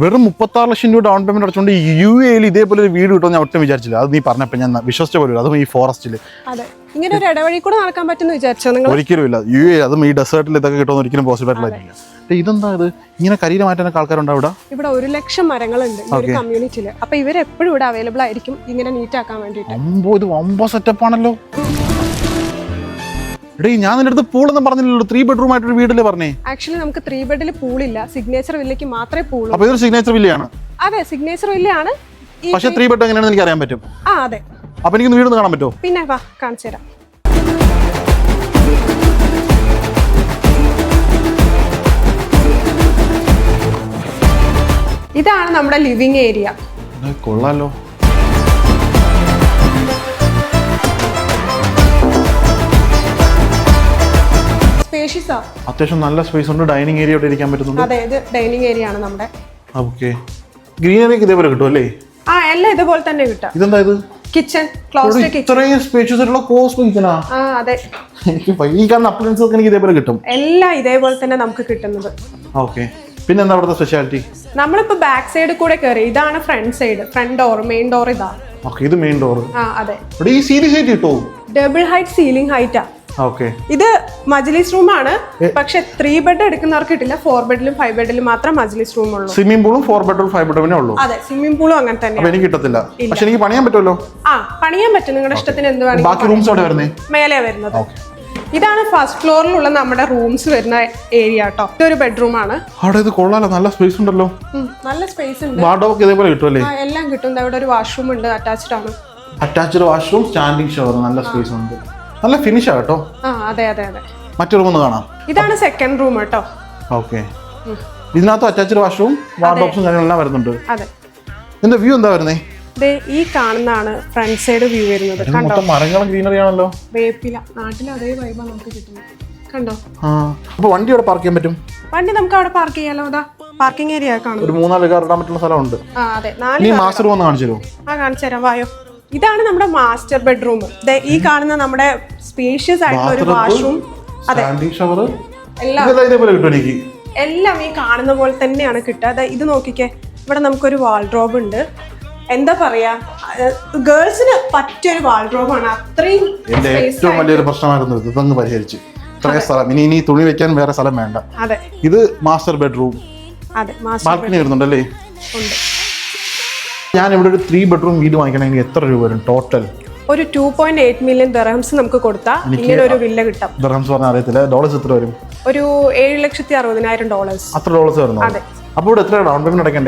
വെറും 36 ലക്ഷം രൂപ down payment അടച്ചുകൊണ്ട് UAE ഇതേപോലെ ഒരു വീട് കിട്ടുമെന്ന് ഞാൻ ഒട്ടും വിചാരിച്ചില്ല. അത് നീ പറഞ്ഞപ്പോൾ ഞാൻ വിശ്വസിച്ച പോലും, അതും ഈ ഫോറസ്റ്റിൽ. അതെ, ഇങ്ങനെ ഒരു ഇടവഴി കൂടെ നടക്കാൻ പറ്റുമെന്ന് വിചാരിച്ചോ നിങ്ങൾ? ഒരിക്കലും ഇല്ല. UAE അതും ഈ ഡെസേർട്ടിൽ ഇതൊക്കെ കിട്ടുമെന്ന് ഒരിക്കലും പോസിബിൾ ആയിട്ടില്ല. ഇതെന്താ ഇത് ഇങ്ങനെ കരിയില മാറ്റാനൊക്കെ ആൾക്കാരുണ്ടാവും ഇവിടെ? ഇവിടെ 1 ലക്ഷം മരങ്ങളുണ്ട് ഈ ഒരു കമ്മ്യൂണിറ്റിയിൽ. അപ്പൊ ഇവരെപ്പോഴും ഇവിടെ അവൈലബിൾ ആയിരിക്കും ഇങ്ങനെ നീറ്റ് ആക്കാൻ വേണ്ടിയിട്ട്. ഇത് വമ്പ സെറ്റപ്പ് ആണല്ലോ. എടീ, ഞാൻ നിന്റെ അടുത്ത് പൂളൊന്നും പറഞ്ഞില്ലല്ലോ. 3 ബെഡ്റൂം ആയിട്ടൊരു വീടല്ലേ പറഞ്ഞേ? ആക്ച്വലി നമുക്ക് 3 ബെഡിൽ പൂളില്ല, സിഗ്നേച്ചർ വില്ലയ്ക്ക് മാത്രമേ പൂളൂ. അപ്പൊ ഇതൊരു സിഗ്നേച്ചർ വില്ലയാണ്? അതെ, സിഗ്നേച്ചർ വില്ലയാണ്. പക്ഷെ 3 ബെഡ് എങ്ങനെയാണെന്ന് എനിക്ക് അറിയാൻ പറ്റും. അതെ. അപ്പൊ എനിക്ക് വീട് കാണാൻ പറ്റുമോ? പിന്നെ വാ, കാണിച്ചു തരാം. ഇതാണ് നമ്മുടെ ലിവിംഗ് ഏരിയ. കൊള്ളാലോ. അത്യാവശ്യം നല്ല സ്പേസ് ഉണ്ട്. ഡൈനിങ് ഏരിയ ഇരിക്കാൻ പറ്റുന്നുണ്ട്. അതെ, ഇത് ഡൈനിങ് ഏരിയ ആണ് നമ്മുടെ. ഓക്കെ, ഗ്രീനറിക്ക് ഇതേപോലെ കിട്ടും അല്ലേ? എല്ലാം ഇതുപോലെ തന്നെ കിട്ടാം. ഇതെന്താ ഇത്? Kitchen, closed kitchen. ഇത്രയും സ്പേഷ്യസ് ആയിട്ടുള്ള കോസ്റ്റ് കിച്ചണാ? അതെ, ഈ കാണുന്ന അപ്ലയൻസസ് ഒക്കെ എനിക്ക് ഇതേപോലെ കിട്ടും. എല്ലാം ഇതേപോലെ തന്നെ നമുക്ക് കിട്ടുന്നത്. ഓക്കെ, പിന്നെ എന്താ അവിടുത്തെ സ്പെഷ്യാലിറ്റി? നമ്മളിപ്പോ ബാക്ക് സൈഡ് കൂടെ കയറി. ഇതാണ് front side, front door, main door ഇതാ. ഓക്കെ, ഇത് മെയിൻ ഡോർ. അതെ. ഈ സീലിംഗ് ഹൈറ്റ് കിട്ടോ? ഡബിൾ ഹൈറ്റ് സീലിംഗ് ഹൈറ്റാ. ഓക്കെ, ഇത് മജ്ലിസ് റൂം ആണ്. പക്ഷെ 3 ബെഡ് എടുക്കുന്നവർക്ക് കിട്ടില്ല. 4 ബെഡിലും 5 ബെഡിലും മാത്രം മജ്ലിസ് റൂം ഉള്ളൂ. സ്വിമ്മിംഗ് പൂളും 4 ബെഡ്റൂം 5 ബെഡ്റൂമിനെ ഉള്ളൂ. അതെ, സ്വിമ്മിംഗ് പൂളും അങ്ങനെ തന്നെ. എനിക്ക് കിട്ടത്തില്ല. പക്ഷെ എനിക്ക് പണിയാൻ പറ്റുമല്ലോ? പണിയാൻ പറ്റും, നിങ്ങളുടെ ഇഷ്ടത്തിന് എന്ത് വേണമെങ്കിലും. ബാക്കി റൂംസ് അവിടെ വരുന്നേ? മേലെ വരുന്നത്. ഇതാണ് ഫസ്റ്റ് ഫ്ലോറിലുള്ള നമ്മുടെ റൂംസ് വരുന്ന ഏരിയ കേട്ടോ. ഇതൊരു ബെഡ്റൂം ആണ്. അവിടെ ഇത് കൊള്ളാലോ, നല്ല സ്പേസ് ഉണ്ടല്ലോ. നല്ല സ്പേസ് ഉണ്ട്. വാർഡ്രോബ് ഇതേപോലെ കിട്ടുമല്ലേ? എല്ലാം കിട്ടും. ഇവിടെ ഒരു വാഷ്റൂം ഉണ്ട്, അറ്റാച്ച്ഡ് ആണ്. അറ്റാച്ച്ഡ് വാഷ്റൂം, സ്റ്റാൻഡിംഗ് ഷവർ, നല്ല സ്പേസ് ഉണ്ട്. നല്ല ഫിനിഷ് കേട്ടോ. അതെ അതെ അതെ. മറ്റൊരു റൂം കാണാം. ഇതാണ് സെക്കൻഡ് റൂം കേട്ടോ. ഓക്കെ, ഇതിനകത്ത് അറ്റാച്ച്ഡ് വാഷ്റൂം, വാർഡ്രോബ്സും കാര്യങ്ങളെല്ലാം വരുന്നുണ്ട്. അതെ. ഇതിന്റെ വ്യൂ എന്താ വരുന്നേ? ഈ കാണുന്നതാണ് ഫ്രണ്ട് സൈഡ് വ്യൂ വരുന്നത്. കണ്ടോ, മരങ്ങളും ഗ്രീനറി ആണല്ലോ. വേപ്പില, നാട്ടിൽ അതേ വൈബാ നമുക്ക് കിട്ടുന്നത്. കണ്ടോ? അപ്പൊ വണ്ടി അവിടെ പാർക്ക് ചെയ്യാൻ പറ്റും? വണ്ടി നമുക്ക് അവിടെ പാർക്ക് ചെയ്യാലോ. അതാ പാർക്കിംഗ് ഏരിയ കാണും. ഒരു 3-4 കാർ ഇടാൻ പറ്റുന്ന സ്ഥലമുണ്ട്. അതെ, മാസ്റ്റർ റൂം കാണിച്ചു തരുമോ? കാണിച്ചു തരാം, വായോ. ഇതാണ് നമ്മുടെ മാസ്റ്റർ ബെഡ്റൂം. ഈ കാണുന്ന നമ്മുടെ സ്പേഷ്യസ് ആയിട്ടുള്ള ഒരു വാഷ്റൂം. അതെ, എല്ലാം ഈ കാണുന്ന പോലെ തന്നെയാണ് കിട്ടുക. ഇത് നോക്കിക്കേ, ഇവിടെ നമുക്കൊരു വാൾഡ്രോബ് ഉണ്ട്. എന്താ പറയാ, ഗേൾസിന് പറ്റിയൊരു വാൾഡ്രോബാണ്. അത്രയും ഏറ്റവും വലിയൊരു പ്രശ്നമായിരുന്നു ഇതൊന്ന് പരിഹരിച്ച്. ഇത്രയും സ്ഥലം, ഇനി തുണി വെക്കാൻ വേറെ സ്ഥലം വേണ്ട. അതെ, ഇത് മാസ്റ്റർ ബെഡ്റൂം. അതെ, ബാൽക്കണി വരുന്നുണ്ടല്ലേ? ഉണ്ട്. ഞാൻ ഇവിടെ ഒരു 3 ബെഡ്റൂം വീട് വാങ്ങിക്കണമെങ്കിൽ എത്ര രൂപ വരും ടോട്ടൽ? ഒരു 2.8 മില്യൺ ദിർഹംസ് നമുക്ക് കൊടുത്താൽ ഇങ്ങനെ ഒരു വില്ല കിട്ടും. ദിർഹംസ് പറഞ്ഞാൽ അറിയത്തില്ല, ഡോളേഴ്സ് എത്ര വരും? ഒരു $7,60,000. അത്ര ഡോളേഴ്സ് വരുന്നു. അതെ. അപ്പോൾ ഇവിടെ എത്ര ഡൗൺ പേയ്മെന്റ് അടയ്ക്കണ്ടേ?